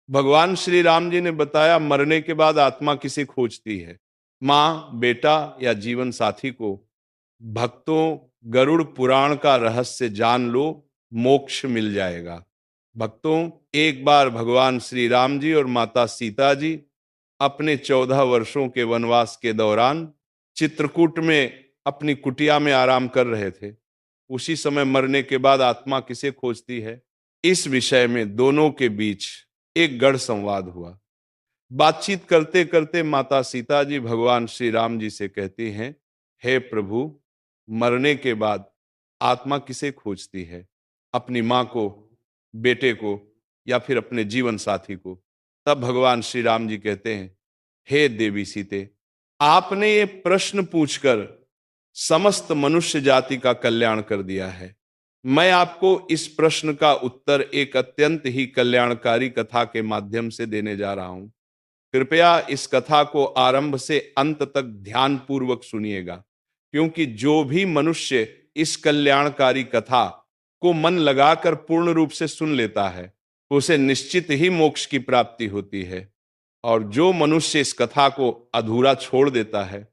भगवान श्री राम जी ने बताया मरने के बाद आत्मा किसे खोजती है, माँ, बेटा या जीवन साथी को। भक्तों, गरुड़ पुराण का रहस्य जान लो, मोक्ष मिल जाएगा। भक्तों, एक बार भगवान श्री राम जी और माता सीता जी अपने 14 वर्षों के वनवास के दौरान चित्रकूट में अपनी कुटिया में आराम कर रहे थे। उसी समय मरने के बाद आत्मा किसे खोजती है, इस विषय में दोनों के बीच एक गढ़ संवाद हुआ। बातचीत करते करते माता सीता जी भगवान श्री राम जी से कहती हैं, हे प्रभु, मरने के बाद आत्मा किसे खोजती है, अपनी माँ को, बेटे को या फिर अपने जीवन साथी को। तब भगवान श्री राम जी कहते हैं, हे देवी सीते, आपने ये प्रश्न पूछकर समस्त मनुष्य जाति का कल्याण कर दिया है। मैं आपको इस प्रश्न का उत्तर एक अत्यंत ही कल्याणकारी कथा के माध्यम से देने जा रहा हूं। कृपया इस कथा को आरंभ से अंत तक ध्यान पूर्वक सुनिएगा, क्योंकि जो भी मनुष्य इस कल्याणकारी कथा को मन लगाकर पूर्ण रूप से सुन लेता है, उसे निश्चित ही मोक्ष की प्राप्ति होती है। और जो मनुष्य इस कथा को अधूरा छोड़ देता है,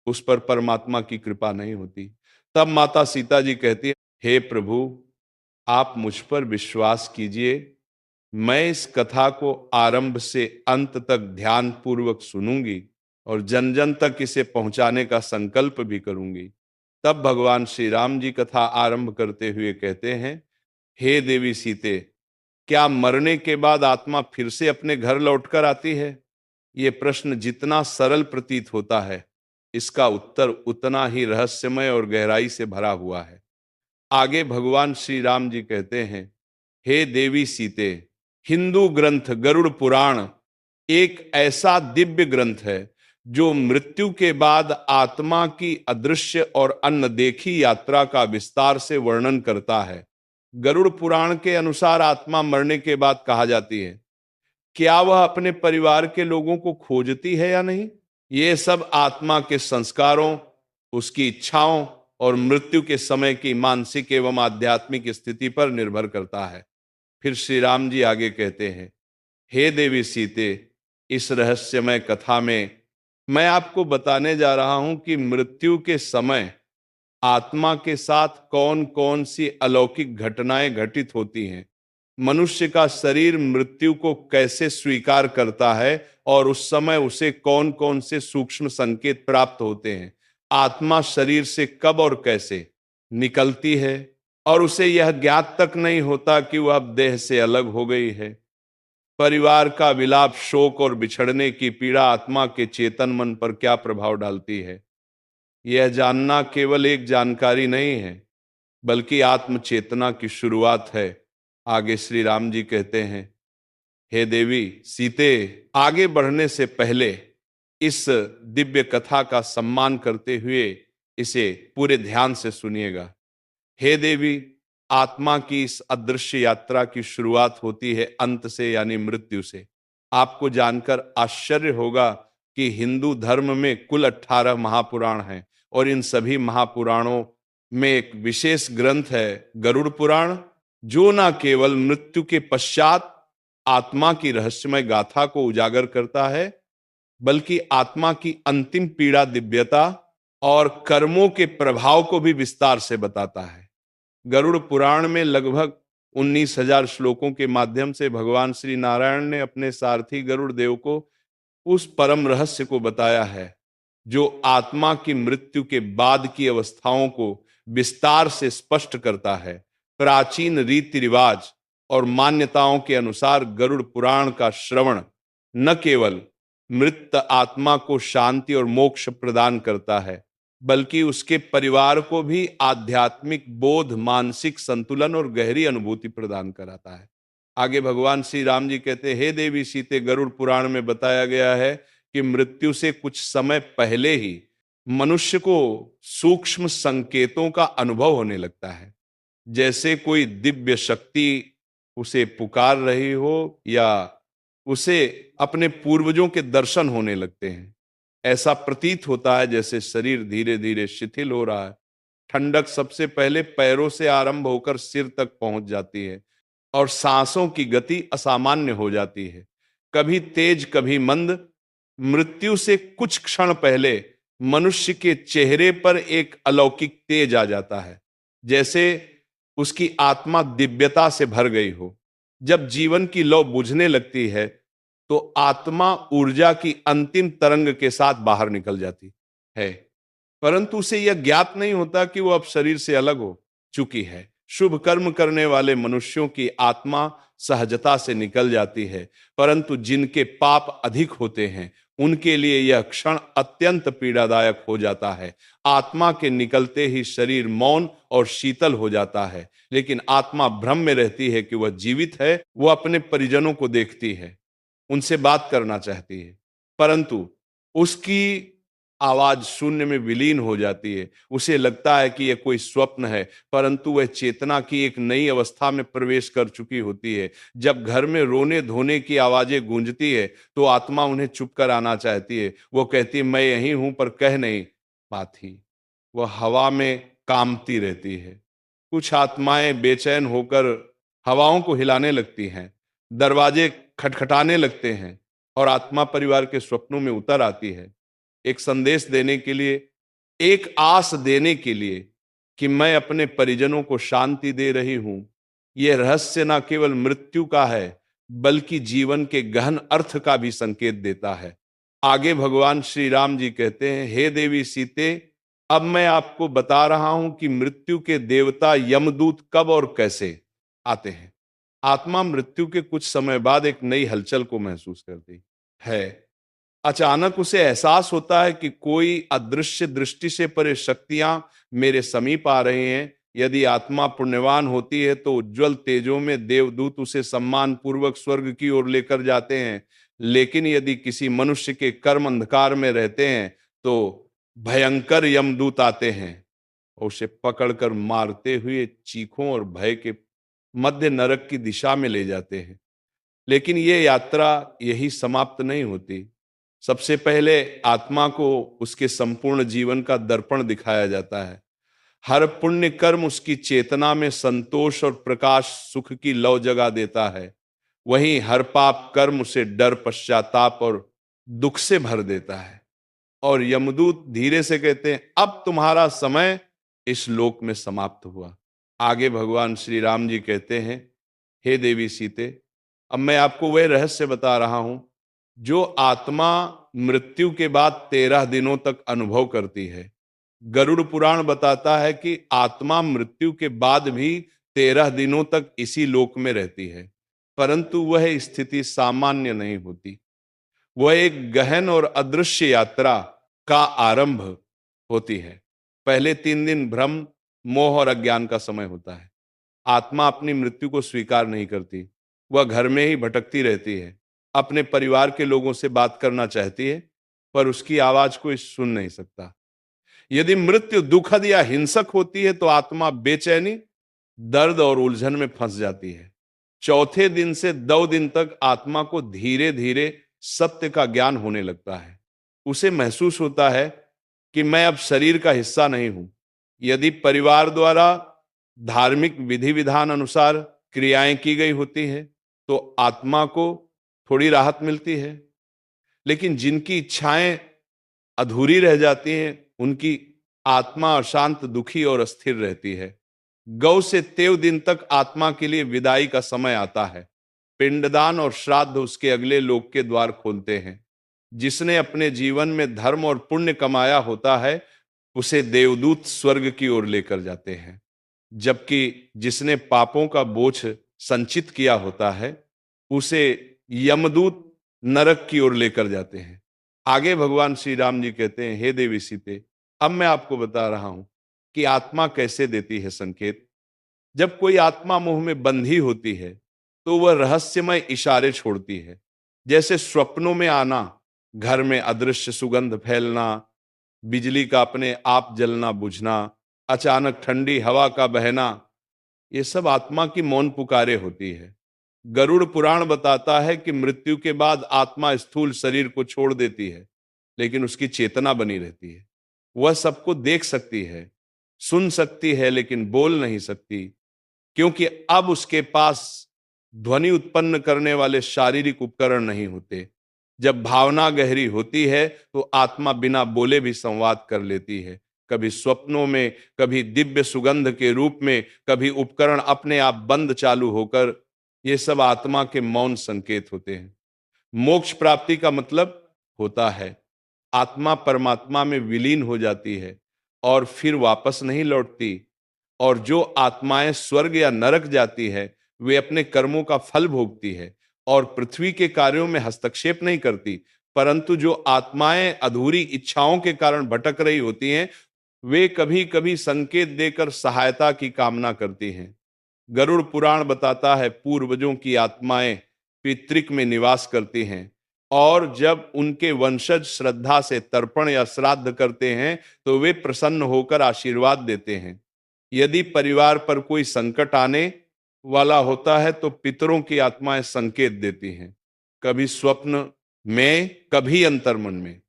उस पर परमात्मा की कृपा नहीं होती। तब माता सीता जी कहती है, हे प्रभु, आप मुझ पर विश्वास कीजिए, मैं इस कथा को आरंभ से अंत तक ध्यान पूर्वक सुनूंगी और जन जन तक इसे पहुंचाने का संकल्प भी करूंगी। तब भगवान श्री राम जी कथा आरंभ करते हुए कहते हैं, हे देवी सीते, क्या मरने के बाद आत्मा फिर से अपने घर लौटकर आती है? ये प्रश्न जितना सरल प्रतीत होता है, इसका उत्तर उतना ही रहस्यमय और गहराई से भरा हुआ है। आगे भगवान श्री राम जी कहते हैं, हे देवी सीते, हिंदू ग्रंथ गरुड़ पुराण एक ऐसा दिव्य ग्रंथ है जो मृत्यु के बाद आत्मा की अदृश्य और अनदेखी यात्रा का विस्तार से वर्णन करता है। गरुड़ पुराण के अनुसार आत्मा मरने के बाद कहा जाती है, क्या वह अपने परिवार के लोगों को खोजती है या नहीं, ये सब आत्मा के संस्कारों, उसकी इच्छाओं और मृत्यु के समय की मानसिक एवं आध्यात्मिक स्थिति पर निर्भर करता है। फिर श्री राम जी आगे कहते हैं, हे देवी सीते, इस रहस्यमय कथा में मैं आपको बताने जा रहा हूं कि मृत्यु के समय आत्मा के साथ कौन कौन सी अलौकिक घटनाएं घटित होती हैं, मनुष्य का शरीर मृत्यु को कैसे स्वीकार करता है और उस समय उसे कौन कौन से सूक्ष्म संकेत प्राप्त होते हैं, आत्मा शरीर से कब और कैसे निकलती है और उसे यह ज्ञात तक नहीं होता कि वह अब देह से अलग हो गई है। परिवार का विलाप, शोक और बिछड़ने की पीड़ा आत्मा के चेतन मन पर क्या प्रभाव डालती है, यह जानना केवल एक जानकारी नहीं है, बल्कि आत्म चेतना की शुरुआत है। आगे श्री राम जी कहते हैं, हे देवी सीते, आगे बढ़ने से पहले इस दिव्य कथा का सम्मान करते हुए इसे पूरे ध्यान से सुनिएगा। हे देवी, आत्मा की इस अदृश्य यात्रा की शुरुआत होती है अंत से, यानी मृत्यु से। आपको जानकर आश्चर्य होगा कि हिंदू धर्म में कुल 18 महापुराण हैं और इन सभी महापुराणों में एक विशेष ग्रंथ है गरुड़ पुराण, जो न केवल मृत्यु के पश्चात आत्मा की रहस्यमय गाथा को उजागर करता है, बल्कि आत्मा की अंतिम पीड़ा, दिव्यता और कर्मों के प्रभाव को भी विस्तार से बताता है। गरुड़ पुराण में लगभग 19,000 श्लोकों के माध्यम से भगवान श्री नारायण ने अपने सारथी गरुड़ देव को उस परम रहस्य को बताया है जो आत्मा की मृत्यु के बाद की अवस्थाओं को विस्तार से स्पष्ट करता है। प्राचीन रीति रिवाज और मान्यताओं के अनुसार गरुड़ पुराण का श्रवण न केवल मृत आत्मा को शांति और मोक्ष प्रदान करता है, बल्कि उसके परिवार को भी आध्यात्मिक बोध, मानसिक संतुलन और गहरी अनुभूति प्रदान कराता है। आगे भगवान श्री राम जी कहते हैं, हे देवी सीते, गरुड़ पुराण में बताया गया है कि मृत्यु से कुछ समय पहले ही मनुष्य को सूक्ष्म संकेतों का अनुभव होने लगता है, जैसे कोई दिव्य शक्ति उसे पुकार रही हो या उसे अपने पूर्वजों के दर्शन होने लगते हैं। ऐसा प्रतीत होता है जैसे शरीर धीरे धीरे शिथिल हो रहा है। ठंडक सबसे पहले पैरों से आरंभ होकर सिर तक पहुंच जाती है और सांसों की गति असामान्य हो जाती है। कभी तेज कभी मंद। मृत्यु से कुछ क्षण पहले मनुष्य के चेहरे पर एक अलौकिक तेज आ जाता है, जैसे उसकी आत्मा दिव्यता से भर गई हो। जब जीवन की लौ बुझने लगती है तो आत्मा ऊर्जा की अंतिम तरंग के साथ बाहर निकल जाती है, परंतु उसे यह ज्ञात नहीं होता कि वो अब शरीर से अलग हो चुकी है। शुभ कर्म करने वाले मनुष्यों की आत्मा सहजता से निकल जाती है, परंतु जिनके पाप अधिक होते हैं उनके लिए यह क्षण अत्यंत पीड़ादायक हो जाता है। आत्मा के निकलते ही शरीर मौन और शीतल हो जाता है, लेकिन आत्मा भ्रम में रहती है कि वह जीवित है। वह अपने परिजनों को देखती है, उनसे बात करना चाहती है, परंतु उसकी आवाज शून्य में विलीन हो जाती है। उसे लगता है कि यह कोई स्वप्न है, परंतु वह चेतना की एक नई अवस्था में प्रवेश कर चुकी होती है। जब घर में रोने धोने की आवाजें गूंजती है तो आत्मा उन्हें चुप कर आना चाहती है। वो कहती है मैं यहीं हूं, पर कह नहीं पाती। वह हवा में कांपती रहती है। कुछ आत्माएं बेचैन होकर हवाओं को हिलाने लगती हैं, दरवाजे खटखटाने लगते हैं और आत्मा परिवार के स्वप्नों में उतर आती है, एक संदेश देने के लिए, एक आस देने के लिए कि मैं अपने परिजनों को शांति दे रही हूं। यह रहस्य न केवल मृत्यु का है बल्कि जीवन के गहन अर्थ का भी संकेत देता है। आगे भगवान श्री राम जी कहते हैं, हे देवी सीते, अब मैं आपको बता रहा हूं कि मृत्यु के देवता यमदूत कब और कैसे आते हैं। आत्मा मृत्यु के कुछ समय बाद एक नई हलचल को महसूस करती है। अचानक उसे एहसास होता है कि कोई अदृश्य दृष्टि से परे शक्तियां मेरे समीप आ रही हैं। यदि आत्मा पुण्यवान होती है तो उज्जवल तेजों में देवदूत उसे सम्मान पूर्वक स्वर्ग की ओर लेकर जाते हैं, लेकिन यदि किसी मनुष्य के कर्म अंधकार में रहते हैं तो भयंकर यमदूत आते हैं और उसे पकड़कर मारते हुए चीखों और भय के मध्य नरक की दिशा में ले जाते हैं। लेकिन ये यात्रा यही समाप्त नहीं होती। सबसे पहले आत्मा को उसके संपूर्ण जीवन का दर्पण दिखाया जाता है। हर पुण्य कर्म उसकी चेतना में संतोष और प्रकाश सुख की लौ जगा देता है, वहीं हर पाप कर्म उसे डर पश्चाताप और दुख से भर देता है। और यमदूत धीरे से कहते हैं, अब तुम्हारा समय इस लोक में समाप्त हुआ। आगे भगवान श्री राम जी कहते हैं, हे देवी सीते, अब मैं आपको वह रहस्य बता रहा हूं जो आत्मा मृत्यु के बाद 13 दिनों तक अनुभव करती है। गरुड़ पुराण बताता है कि आत्मा मृत्यु के बाद भी 13 दिनों तक इसी लोक में रहती है, परंतु वह स्थिति सामान्य नहीं होती। वह एक गहन और अदृश्य यात्रा का आरंभ होती है। पहले 3 दिन भ्रम, मोह और अज्ञान का समय होता है। आत्मा अपनी मृत्यु को स्वीकार नहीं करती। वह घर में ही भटकती रहती है, अपने परिवार के लोगों से बात करना चाहती है, पर उसकी आवाज कोई सुन नहीं सकता। यदि मृत्यु दुखद या हिंसक होती है तो आत्मा बेचैनी, दर्द और उलझन में फंस जाती है। चौथे दिन से 2 दिन तक आत्मा को धीरे धीरे सत्य का ज्ञान होने लगता है। उसे महसूस होता है कि मैं अब शरीर का हिस्सा नहीं हूं। यदि परिवार द्वारा धार्मिक विधि विधान अनुसार क्रियाएं की गई होती है तो आत्मा को थोड़ी राहत मिलती है, लेकिन जिनकी इच्छाएं अधूरी रह जाती हैं उनकी आत्मा अशांत, दुखी और अस्थिर रहती है। गौ से तेव दिन तक आत्मा के लिए विदाई का समय आता है। पिंडदान और श्राद्ध उसके अगले लोक के द्वार खोलते हैं। जिसने अपने जीवन में धर्म और पुण्य कमाया होता है उसे देवदूत स्वर्ग की ओर लेकर जाते हैं, जबकि जिसने पापों का बोझ संचित किया होता है उसे यमदूत नरक की ओर लेकर जाते हैं। आगे भगवान श्री राम जी कहते हैं, हे देवी सीते, अब मैं आपको बता रहा हूं कि आत्मा कैसे देती है संकेत। जब कोई आत्मा मोह में बंधी होती है तो वह रहस्यमय इशारे छोड़ती है, जैसे स्वप्नों में आना, घर में अदृश्य सुगंध फैलना, बिजली का अपने आप जलना बुझना, अचानक ठंडी हवा का बहना। ये सब आत्मा की मौन पुकारे होती है। गरुड़ पुराण बताता है कि मृत्यु के बाद आत्मा स्थूल शरीर को छोड़ देती है, लेकिन उसकी चेतना बनी रहती है। वह सबको देख सकती है, सुन सकती है, लेकिन बोल नहीं सकती, क्योंकि अब उसके पास ध्वनि उत्पन्न करने वाले शारीरिक उपकरण नहीं होते। जब भावना गहरी होती है तो आत्मा बिना बोले भी संवाद कर लेती है, कभी स्वप्नों में, कभी दिव्य सुगंध के रूप में, कभी उपकरण अपने आप बंद चालू होकर। ये सब आत्मा के मौन संकेत होते हैं। मोक्ष प्राप्ति का मतलब होता है आत्मा परमात्मा में विलीन हो जाती है और फिर वापस नहीं लौटती। और जो आत्माएं स्वर्ग या नरक जाती है वे अपने कर्मों का फल भोगती है और पृथ्वी के कार्यों में हस्तक्षेप नहीं करती। परंतु जो आत्माएं अधूरी इच्छाओं के कारण भटक रही होती हैं वे कभी कभी संकेत देकर सहायता की कामना करती हैं। गरुड़ पुराण बताता है पूर्वजों की आत्माएं पितृक में निवास करती हैं और जब उनके वंशज श्रद्धा से तर्पण या श्राद्ध करते हैं तो वे प्रसन्न होकर आशीर्वाद देते हैं। यदि परिवार पर कोई संकट आने वाला होता है तो पितरों की आत्माएं संकेत देती हैं, कभी स्वप्न में, कभी अंतर्मन में।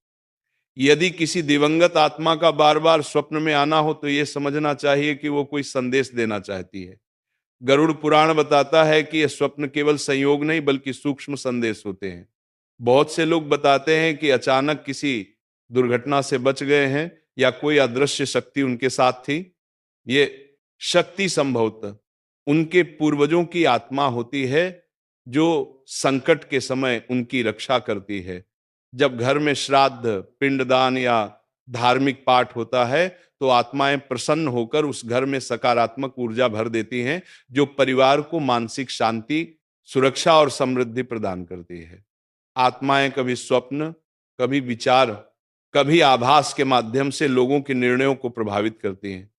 यदि किसी दिवंगत आत्मा का बार बार स्वप्न में आना हो तो यह समझना चाहिए कि वो कोई संदेश देना चाहती है। गरुड़ पुराण बताता है कि यह स्वप्न केवल संयोग नहीं बल्कि सूक्ष्म संदेश होते हैं। बहुत से लोग बताते हैं कि अचानक किसी दुर्घटना से बच गए हैं या कोई अदृश्य शक्ति उनके साथ थी। ये शक्ति संभवतः उनके पूर्वजों की आत्मा होती है जो संकट के समय उनकी रक्षा करती है। जब घर में श्राद्ध, पिंडदान या धार्मिक पाठ होता है तो आत्माएं प्रसन्न होकर उस घर में सकारात्मक ऊर्जा भर देती हैं जो परिवार को मानसिक शांति, सुरक्षा और समृद्धि प्रदान करती है। आत्माएं कभी स्वप्न, कभी विचार, कभी आभास के माध्यम से लोगों के निर्णयों को प्रभावित करती हैं।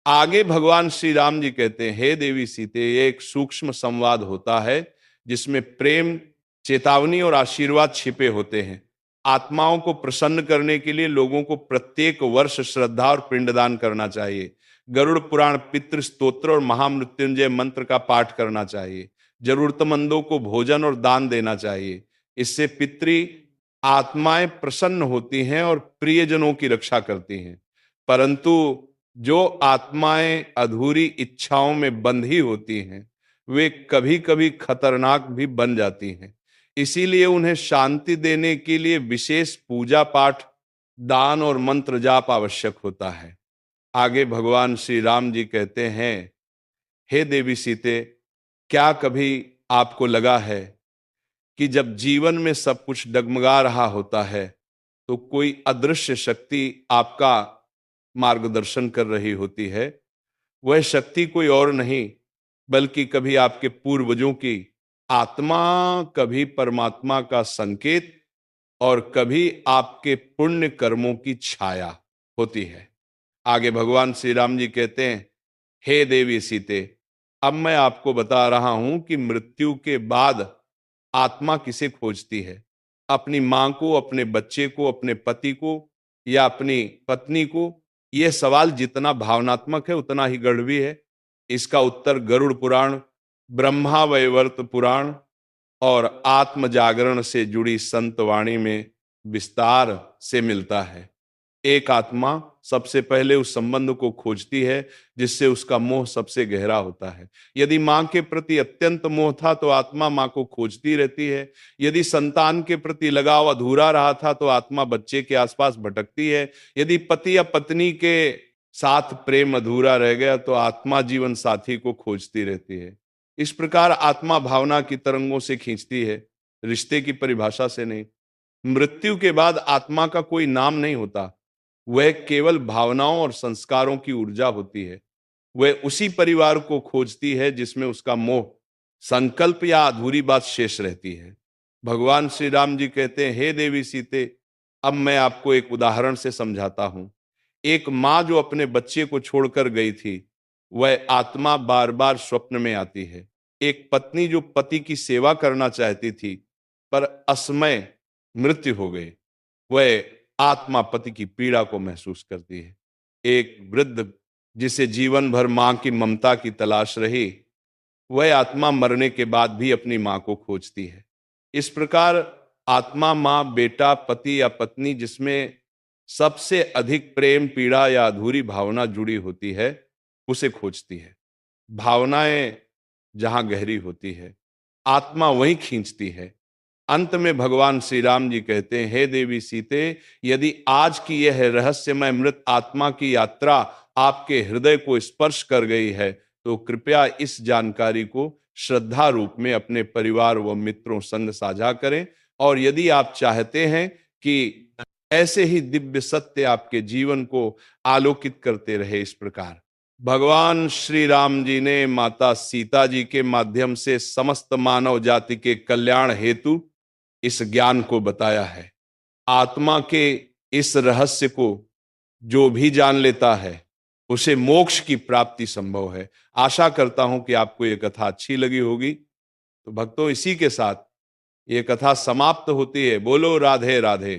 आगे भगवान श्री राम जी कहते हैं, हे देवी सीते, ये एक सूक्ष्म संवाद होता है जिसमें प्रेम, चेतावनी और आशीर्वाद छिपे होते हैं। आत्माओं को प्रसन्न करने के लिए लोगों को प्रत्येक वर्ष श्रद्धा और पिंडदान करना चाहिए। गरुड़ पुराण, पितृ स्तोत्र और महामृत्युंजय मंत्र का पाठ करना चाहिए। जरूरतमंदों को भोजन और दान देना चाहिए। इससे पितृ आत्माएं प्रसन्न होती हैं और प्रियजनों की रक्षा करती हैं। परंतु जो आत्माएं अधूरी इच्छाओं में बंधी होती हैं वे कभी कभी खतरनाक भी बन जाती हैं। इसीलिए उन्हें शांति देने के लिए विशेष पूजा पाठ, दान और मंत्र जाप आवश्यक होता है। आगे भगवान श्री राम जी कहते हैं, हे देवी सीते, क्या कभी आपको लगा है कि जब जीवन में सब कुछ डगमगा रहा होता है तो कोई अदृश्य शक्ति आपका मार्गदर्शन कर रही होती है? वह शक्ति कोई और नहीं बल्कि कभी आपके पूर्वजों की आत्मा, कभी परमात्मा का संकेत और कभी आपके पुण्य कर्मों की छाया होती है। आगे भगवान श्री राम जी कहते हैं, हे देवी सीते, अब मैं आपको बता रहा हूं कि मृत्यु के बाद आत्मा किसे खोजती है। अपनी मां को, अपने बच्चे को, अपने पति को या अपनी पत्नी को? यह सवाल जितना भावनात्मक है उतना ही गढ़ भी है। इसका उत्तर गरुड़ पुराण, ब्रह्मा वैवर्त पुराण और आत्म जागरण से जुड़ी संत वाणी में विस्तार से मिलता है। एक आत्मा सबसे पहले उस संबंध को खोजती है जिससे उसका मोह सबसे गहरा होता है। यदि मां के प्रति अत्यंत मोह था तो आत्मा मां को खोजती रहती है। यदि संतान के प्रति लगाव अधूरा रहा था तो आत्मा बच्चे के आसपास भटकती है। यदि पति या पत्नी के साथ प्रेम अधूरा रह गया तो आत्मा जीवन साथी को खोजती रहती है। इस प्रकार आत्मा भावना की तरंगों से खींचती है, रिश्ते की परिभाषा से नहीं। मृत्यु के बाद आत्मा का कोई नाम नहीं होता, वह केवल भावनाओं और संस्कारों की ऊर्जा होती है। वह उसी परिवार को खोजती है जिसमें उसका मोह, संकल्प या अधूरी बात शेष रहती है। भगवान श्री राम जी कहते हैं, हे देवी सीते, अब मैं आपको एक उदाहरण से समझाता हूं। एक माँ जो अपने बच्चे को छोड़कर गई थी, वह आत्मा बार बार स्वप्न में आती है। एक पत्नी जो पति की सेवा करना चाहती थी पर असमय मृत्यु हो गई, वह आत्मा पति की पीड़ा को महसूस करती है। एक वृद्ध जिसे जीवन भर मां की ममता की तलाश रही, वह आत्मा मरने के बाद भी अपनी मां को खोजती है। इस प्रकार आत्मा मां, बेटा, पति या पत्नी जिसमें सबसे अधिक प्रेम, पीड़ा या अधूरी भावना जुड़ी होती है उसे खोजती है। भावनाएं जहां गहरी होती है आत्मा वहीं खींचती है। अंत में भगवान श्री राम जी कहते हैं, हे देवी सीते, यदि आज की यह रहस्यमय मृत आत्मा की यात्रा आपके हृदय को स्पर्श कर गई है तो कृपया इस जानकारी को श्रद्धा रूप में अपने परिवार व मित्रों संग साझा करें। और यदि आप चाहते हैं कि ऐसे ही दिव्य सत्य आपके जीवन को आलोकित करते रहे, इस प्रकार भगवान श्री राम जी ने माता सीता जी के माध्यम से समस्त मानव जाति के कल्याण हेतु इस ज्ञान को बताया है। आत्मा के इस रहस्य को जो भी जान लेता है उसे मोक्ष की प्राप्ति संभव है। आशा करता हूं कि आपको यह कथा अच्छी लगी होगी। तो भक्तों, इसी के साथ ये कथा समाप्त होती है। बोलो राधे राधे।